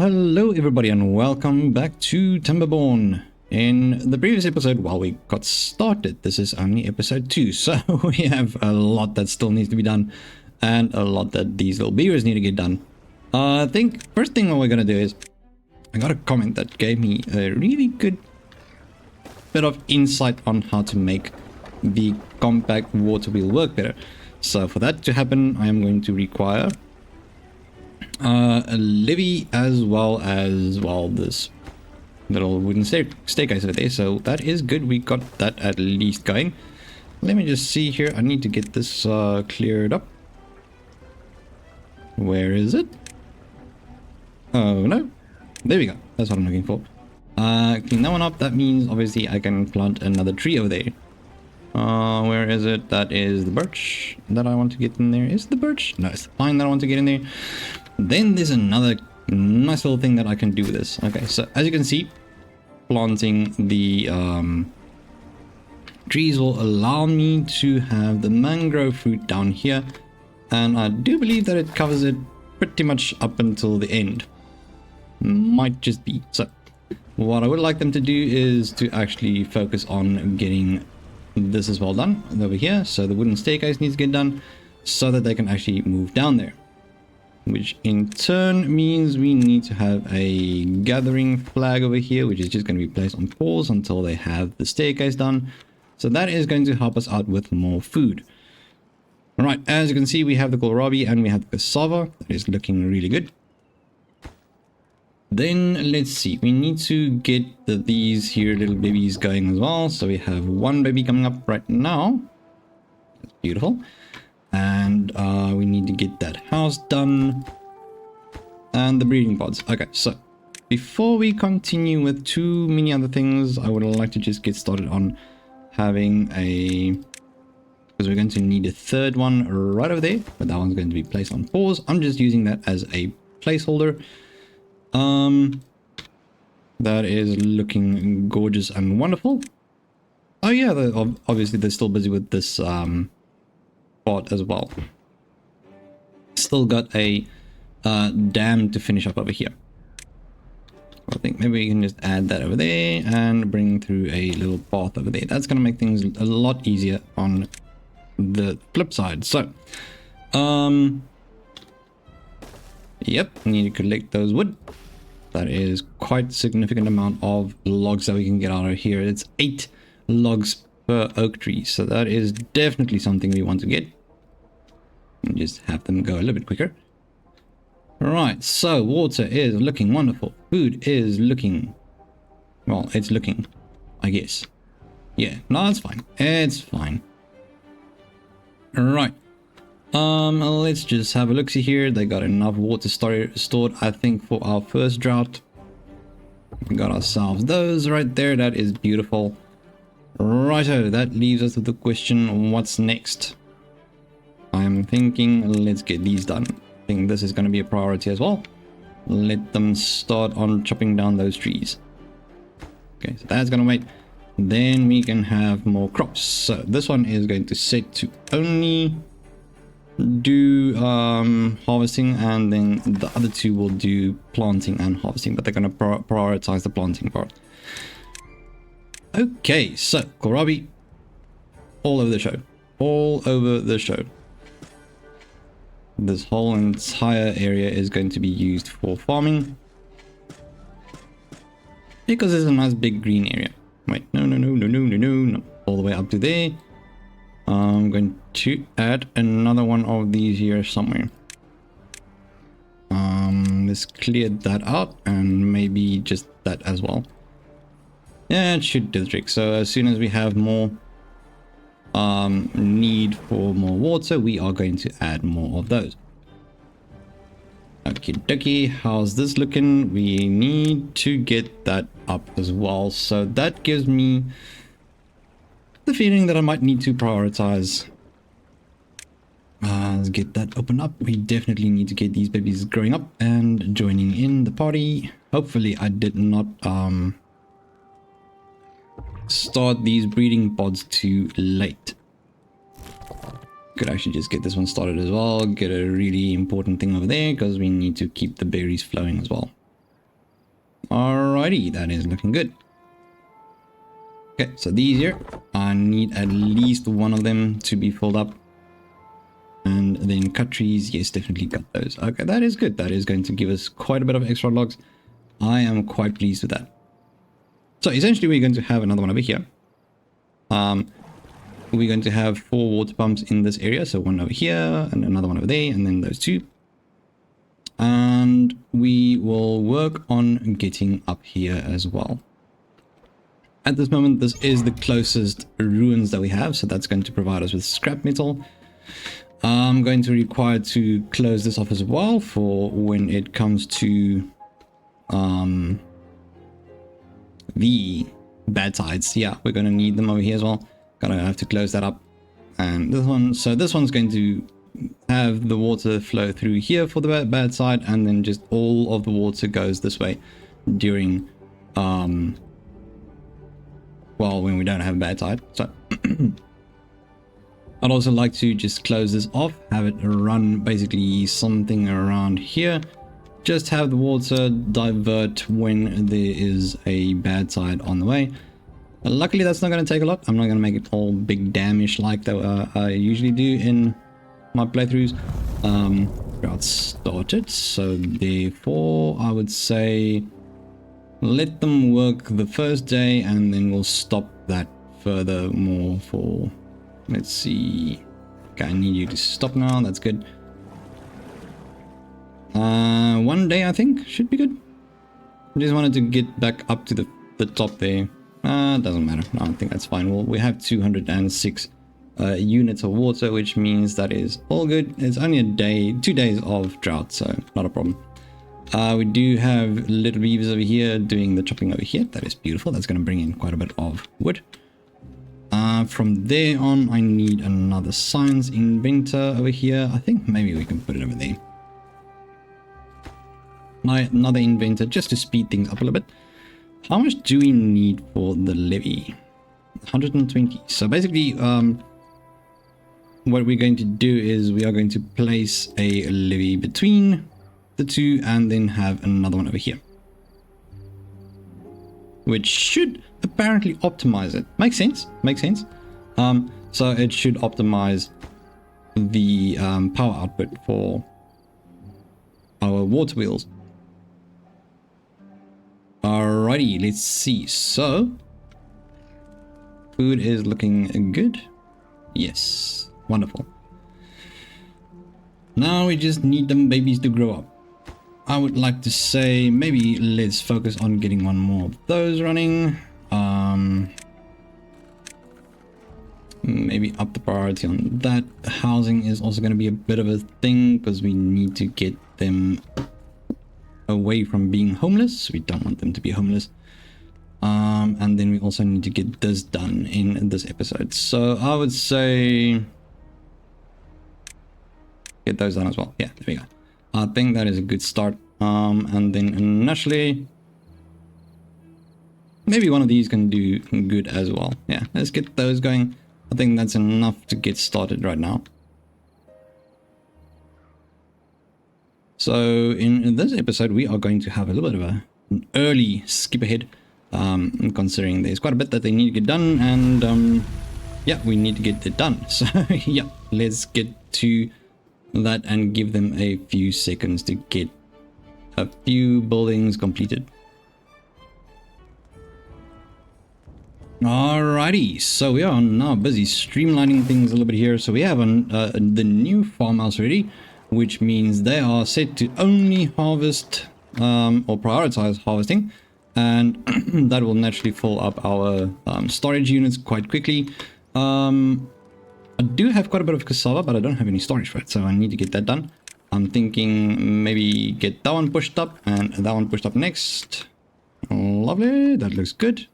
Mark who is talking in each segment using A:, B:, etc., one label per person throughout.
A: Hello everybody and welcome back to TIMBERBORN. In the previous episode, while we got started, this is only episode 2, so we have a lot that still needs to be done and a lot that these little beavers need to get done. I think first thing what we're going to do is, I got a comment that gave me a really good bit of insight on how to make the compact water wheel work better. So for that to happen, I am going to require a levee as well as, well, this little wooden staircase over there. So that is good. We got that at least going. Let me just see here. I need to get this cleared up. Where is it? Oh no, there we go. That's what I'm looking for. Clean that one up. That means obviously I can plant another tree over there. Where is it? That is the birch that I want to get in there. Is the birch? No, it's the pine that I want to get in there. Then there's another nice little thing that I can do with this. Okay, so as you can see, planting the trees will allow me to have the mangrove fruit down here, and I do believe that it covers it pretty much up until the end. Might just be. So what I would like them to do is to actually focus on getting this as well done over here. So the wooden staircase needs to get done so that they can actually move down there, which in turn means we need to have a gathering flag over here, which is just going to be placed on pause until they have the staircase done. So that is going to help us out with more food. All right, as you can see, we have the kohlrabi and we have the cassava. That is looking really good. Then let's see, we need to get these here little babies going as well. So we have one baby coming up right now. That's beautiful. And we need to get that house done and the breeding pods. Okay, so before we continue with too many other things, I would like to just get started on having a, because we're going to need a third one right over there, but that one's going to be placed on pause. I'm just using that as a placeholder. That is looking gorgeous and wonderful. Oh yeah, obviously they're still busy with this part as well. Still got a dam to finish up over here. I think maybe we can just add that over there and bring through a little path over there. That's going to make things a lot easier on the flip side. So yep, need to collect those wood. That is quite a significant amount of logs that we can get out of here. It's 8 logs per oak tree, so that is definitely something we want to get. And just have them go a little bit quicker. Alright, so water is looking wonderful. Food is looking, well, it's looking, I guess. Yeah, no, it's fine. It's fine. Alright. Let's just have a look see here. They got enough water stored, I think, for our first drought. We got ourselves those right there. That is beautiful. Righto, that leaves us with the question, what's next? I'm thinking let's get these done. I think this is going to be a priority as well. Let them start on chopping down those trees. Okay, so that's going to wait. Then we can have more crops. So this one is going to set to only do harvesting, and then the other two will do planting and harvesting, but they're going to prioritize the planting part. Okay, so kohlrabi all over the show, all over the show. This whole entire area is going to be used for farming because there's a nice big green area. Wait, no, all the way up to there. I'm going to add another one of these here somewhere. Let's clear that out and maybe just that as well. Yeah, it should do the trick. So as soon as we have more need for more water, we are going to add more of those. Okie dokie, how's this looking? We need to get that up as well. So that gives me the feeling that I might need to prioritize. Let's get that open up. We definitely need to get these babies growing up and joining in the party. Hopefully I did not start these breeding pods too late. Could actually just get this one started as well. Get a really important thing over there because we need to keep the berries flowing as well. Alrighty, that is looking good. Okay, so these here, I need at least one of them to be filled up. And then cut trees, yes, definitely cut those. Okay, that is good. That is going to give us quite a bit of extra logs. I am quite pleased with that. So essentially we're going to have another one over here. We're going to have 4 water pumps in this area. So one over here and another one over there, and then those 2. And we will work on getting up here as well. At this moment, this is the closest ruins that we have. So that's going to provide us with scrap metal. I'm going to require to close this off as well for when it comes to the bad sides. Yeah, we're going to need them over here as well. Gonna have to close that up. And this one, so this one's going to have the water flow through here for the bad side, and then just all of the water goes this way during well, when we don't have a bad side. So I'd also like to just close this off, have it run basically something around here. Just have the water divert when there is a bad side on the way. Luckily, that's not going to take a lot. I'm not going to make it all big damish like that I usually do in my playthroughs. Drought started, so therefore I would say let them work the first day, and then we'll stop that furthermore for, let's see. Okay, I need you to stop now. That's good. 1 day I think should be good. I just wanted to get back up to the top there. Doesn't matter. No, I think that's fine. Well, we have 206 units of water, which means that is all good. It's only a day, 2 days of drought, so not a problem. We do have little beavers over here doing the chopping over here. That is beautiful. That's going to bring in quite a bit of wood. From there on, I need another science inventor over here. I think maybe we can put it over there. Another inventor just to speed things up a little bit. How much do we need for the levy? 120. So basically, what we're going to do is we are going to place a levy between the 2 and then have another one over here, which should apparently optimize it. Makes sense. Makes sense. So it should optimize the power output for our water wheels. Alrighty, let's see. So food is looking good. Yes, wonderful. Now we just need them babies to grow up. I would like to say maybe let's focus on getting one more of those running. Maybe up the priority on that. Housing is also going to be a bit of a thing because we need to get them away from being homeless. We don't want them to be homeless. And then we also need to get this done in this episode. So I would say get those done as well. Yeah, there we go. I think that is a good start. And then initially, maybe one of these can do good as well. Yeah, let's get those going. I think that's enough to get started right now. So in this episode, we are going to have a little bit of an early skip ahead, considering there's quite a bit that they need to get done, and yeah, we need to get it done. So yeah, let's get to that and give them a few seconds to get a few buildings completed. Alrighty, so we are now busy streamlining things a little bit here. So we have the new farmhouse ready, which means they are set to only harvest or prioritize harvesting, and that will naturally fill up our storage units quite quickly. I do have quite a bit of cassava, but I don't have any storage for it, so I need to get that done. I'm thinking maybe get that one pushed up and that one pushed up next. Lovely, that looks good.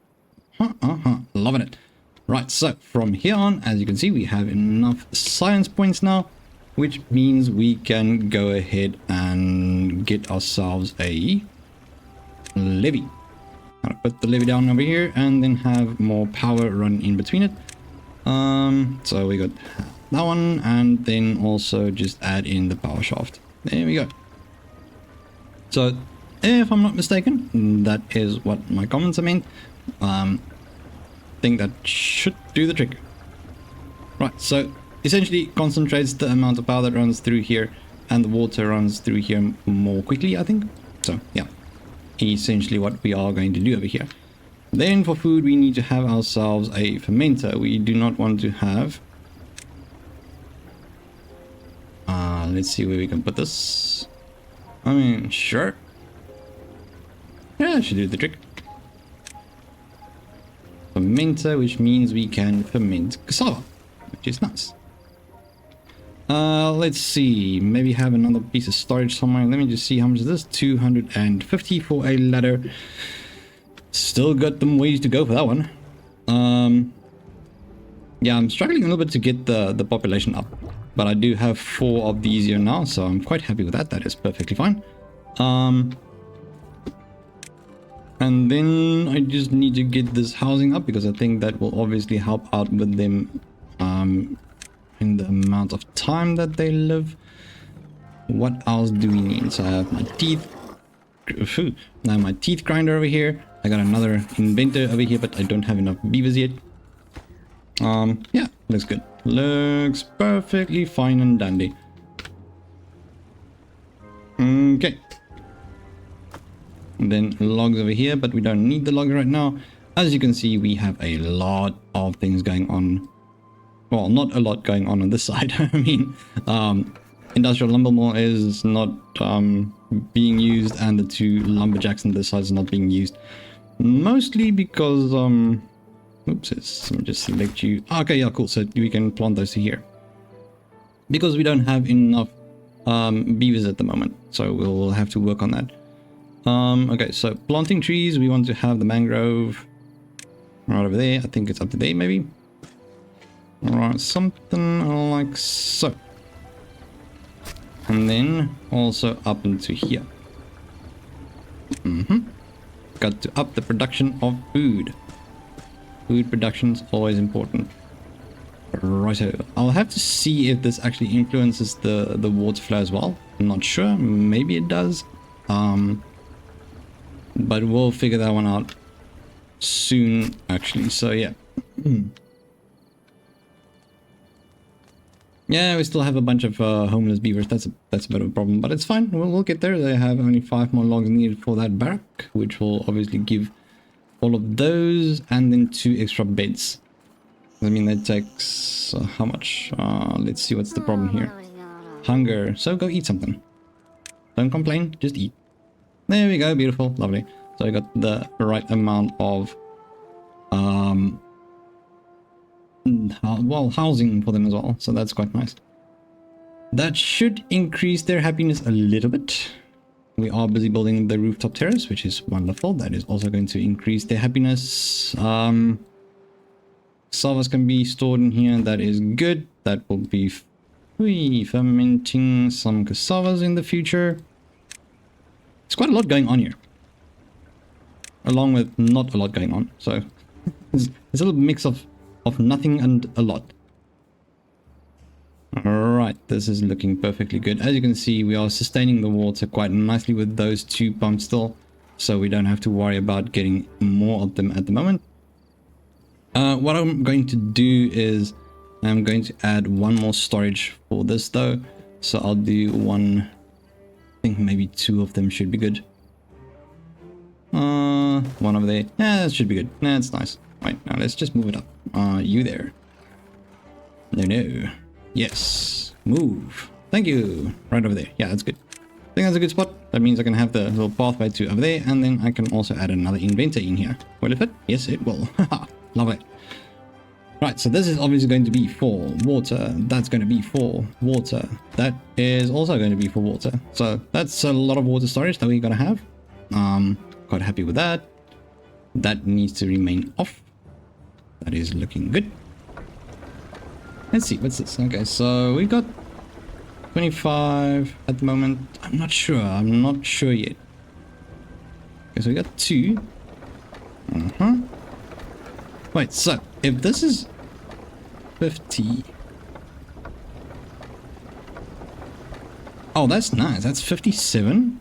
A: Loving it. Right, so from here on, as you can see, we have enough science points now, which means we can go ahead and get ourselves a levy. I'm gonna put the levy down over here and then have more power run in between it. So we got that one, and then also just add in the power shaft. There we go. So if I'm not mistaken. That is what my comments are meant. Think that should do the trick. Right, so essentially concentrates the amount of power that runs through here, and the water runs through here more quickly, I think. So yeah, essentially what we are going to do over here. Then for food, we need to have ourselves a fermenter. We do not want to have... let's see where we can put this. I mean, sure. Yeah, that should do the trick. Fermenter, which means we can ferment cassava, which is nice. Let's see, maybe have another piece of storage somewhere. Let me just see how much is this. 250 for a ladder. Still got them ways to go for that one. Yeah, I'm struggling a little bit to get the population up, but I do have 4 of these here now, so I'm quite happy with that. That is perfectly fine. And then I just need to get this housing up, because I think that will obviously help out with them in the amount of time that they live. What else do we need? So I have my teeth. Now my teeth grinder over here. I got another inventor over here, but I don't have enough beavers yet. Yeah, looks good. Looks perfectly fine and dandy. Okay. And then logs over here, but we don't need the logs right now. As you can see, we have a lot of things going on. Well, not a lot going on this side. I mean, industrial lumber mill is not being used, and the 2 lumberjacks on this side is not being used. Mostly because, oops, let me just select you. Okay, yeah, cool. So we can plant those here. Because we don't have enough beavers at the moment. So we'll have to work on that. Okay, so planting trees, we want to have the mangrove right over there. I think it's up to there, maybe. Alright, something like so. And then also up into here. Got to up the production of food. Food production is always important. Righto. I'll have to see if this actually influences the water flow as well. I'm not sure. Maybe it does. But we'll figure that one out soon, actually. So yeah. Yeah, we still have a bunch of homeless beavers. That's a bit of a problem, but it's fine. We'll get there. They have only 5 more logs needed for that barrack, which will obviously give all of those, and then 2 extra beds. I mean, that takes how much? Let's see what's the problem here. Hunger. So go eat something. Don't complain. Just eat. There we go. Beautiful. Lovely. So I got the right amount of well, housing for them as well, so that's quite nice. That should increase their happiness a little bit. We are busy building the rooftop terrace, which is wonderful. That is also going to increase their happiness. Cassavas can be stored in here. That is good. That will be fermenting some cassavas in the future. There's quite a lot going on here, along with not a lot going on. So there's a little mix of nothing and a lot. Alright, this is looking perfectly good. As you can see, we are sustaining the water quite nicely with those 2 pumps still, so we don't have to worry about getting more of them at the moment. What I'm going to do is I'm going to add 1 more storage for this though, so I'll do 1. I think maybe 2 of them should be good. 1 over there. Yeah, that should be good. That's nice. Right, now let's just move it up. You there. No. Yes. Move. Thank you. Right over there. Yeah, that's good. I think that's a good spot. That means I can have the little pathway to over there, and then I can also add another inventor in here. Will it fit? Yes, it will. Lovely. Right, so this is obviously going to be for water. That's going to be for water. That is also going to be for water. So that's a lot of water storage that we're going to have. Quite happy with that. That needs to remain off. That is looking good. Let's see, what's this? Okay, so we got 25 at the moment. I'm not sure yet. Okay, so we got 2. Wait, so if this is 50. Oh, that's nice. That's 57.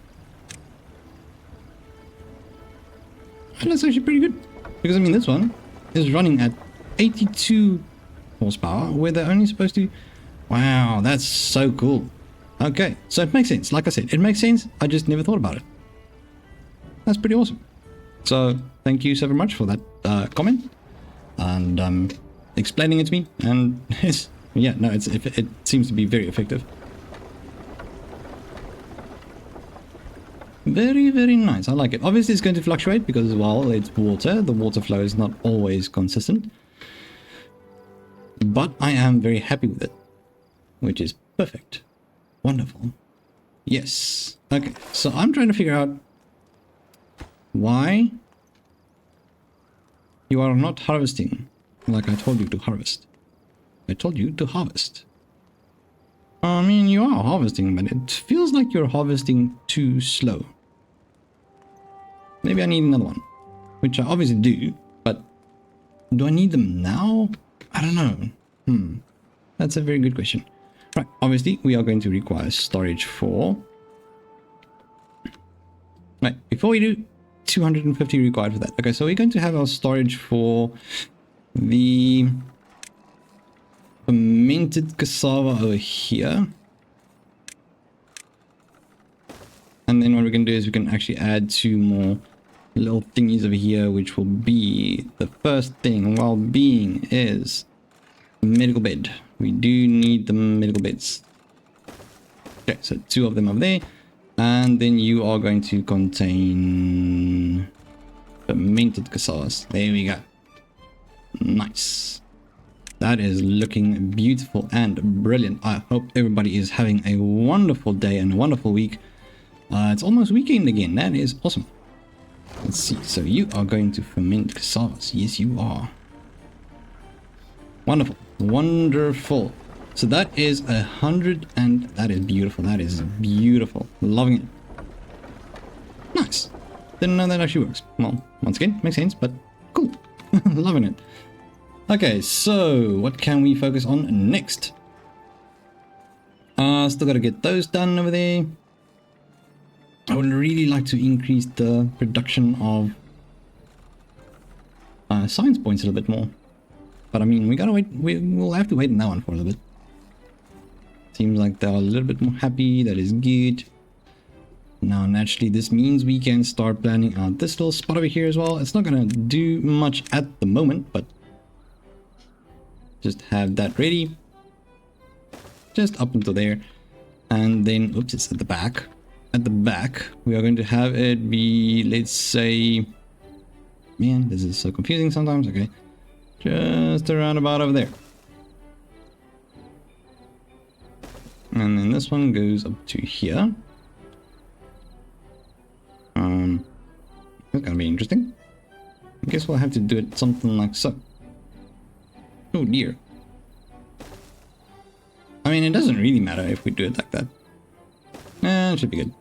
A: And that's actually pretty good. Because, I mean, this one is running at 82 horsepower, where they're only supposed to... Wow, that's so cool. Okay, so it makes sense. Like I said, it makes sense. I just never thought about it. That's pretty awesome. So, thank you so very much for that comment. And explaining it to me. And it's... Yeah, no, it seems to be very effective. Very, very nice. I like it. Obviously, it's going to fluctuate because, well, it's water. The water flow is not always consistent. But I am very happy with it, which is perfect. Wonderful. Yes. Okay, so I'm trying to figure out why you are not harvesting like I told you to harvest. I told you to harvest. I mean, you are harvesting, but it feels like you're harvesting too slow. Maybe I need another one, which I obviously do, but do I need them now? I don't know. That's a very good question. Right, obviously we are going to require storage for... Right, before we do, 250 required for that. Okay, so we're going to have our storage for the fermented cassava over here. And then what we can do is we can actually add 2 more little thingies over here, which will be the first thing, well being, is medical bed. We do need the medical beds. Okay, so 2 of them over there. And then you are going to contain fermented cassavas. There we go. Nice. That is looking beautiful and brilliant. I hope everybody is having a wonderful day and a wonderful week. It's almost weekend again. That is awesome. Let's see. So you are going to ferment cassavas. Yes, you are. Wonderful. Wonderful. So that is 100, and that is beautiful. That is beautiful. Loving it. Nice. Didn't know that actually works. Well, once again, makes sense, but cool. Loving it. Okay, so what can we focus on next? Still got to get those done over there. I would really like to increase the production of science points a little bit more. But I mean, we gotta wait. We'll have to wait on that one for a little bit. Seems like they're a little bit more happy. That is good. Now, naturally, this means we can start planning out this little spot over here as well. It's not gonna do much at the moment, but just have that ready. Just up until there. And then, oops, it's at the back. At the back, we are going to have it be, let's say, man, this is so confusing sometimes. Okay, just around about over there. And then this one goes up to here. That's gonna be interesting. I guess we'll have to do it something like so. Oh dear. I mean, it doesn't really matter if we do it like that. It should be good.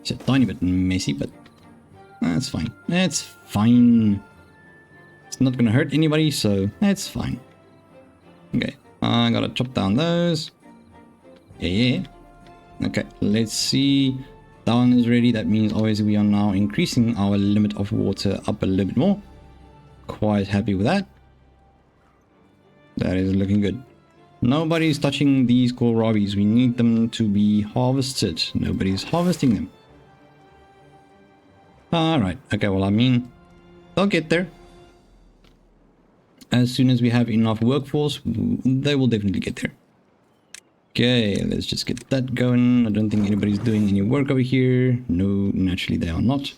A: It's a tiny bit messy, but that's fine. It's fine. It's not gonna hurt anybody, so it's fine. Okay, I gotta chop down those. Yeah. Okay, let's see. That one is ready. That means obviously we are now increasing our limit of water up a little bit more. Quite happy with that. That is looking good. Nobody's touching these kohlrabies. We need them to be harvested. Nobody's harvesting them. Alright. Okay, well, I mean, they'll get there. As soon as we have enough workforce, they will definitely get there. Okay, let's just get that going. I don't think anybody's doing any work over here. No, naturally they are not.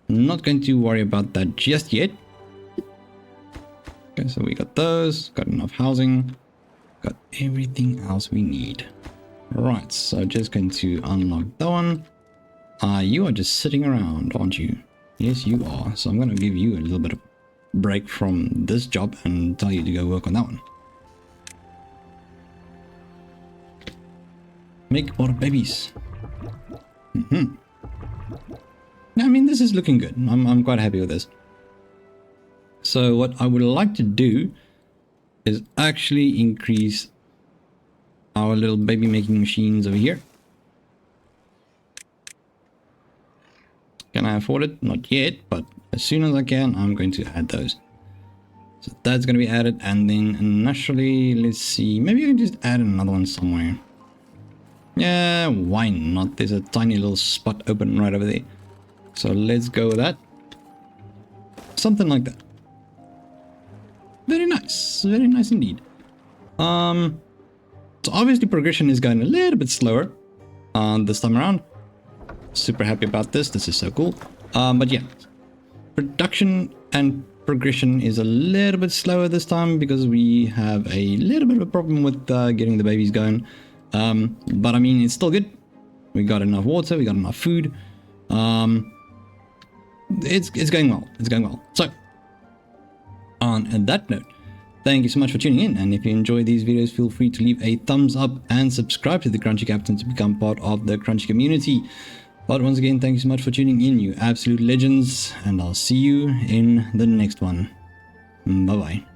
A: Not going to worry about that just yet. Okay, so we got those. Got enough housing. Got everything else we need. Right, so just going to unlock that one. You are just sitting around, aren't you? Yes, you are. So I'm going to give you a little bit of break from this job and tell you to go work on that one. Make more babies. I mean, this is looking good. I'm quite happy with this. So what I would like to do is actually increase our little baby making machines over here. Can I afford it? Not yet, but as soon as I can, I'm going to add those. So that's going to be added, and then naturally, let's see, maybe I can just add another one somewhere. Yeah, why not? There's a tiny little spot open right over there. So let's go with that. Something like that. Very nice indeed. So obviously progression is going a little bit slower this time around. Super happy about this. This is so cool. But yeah, production and progression is a little bit slower this time because we have a little bit of a problem with getting the babies going. But I mean, it's still good. We got enough water. We got enough food. It's going well. It's going well. So on that note, thank you so much for tuning in, and if you enjoy these videos, feel free to leave a thumbs up and subscribe to the Crunchy Captain to become part of the Crunchy community. But once again, thank you so much for tuning in, you absolute legends, and I'll see you in the next one. Bye bye.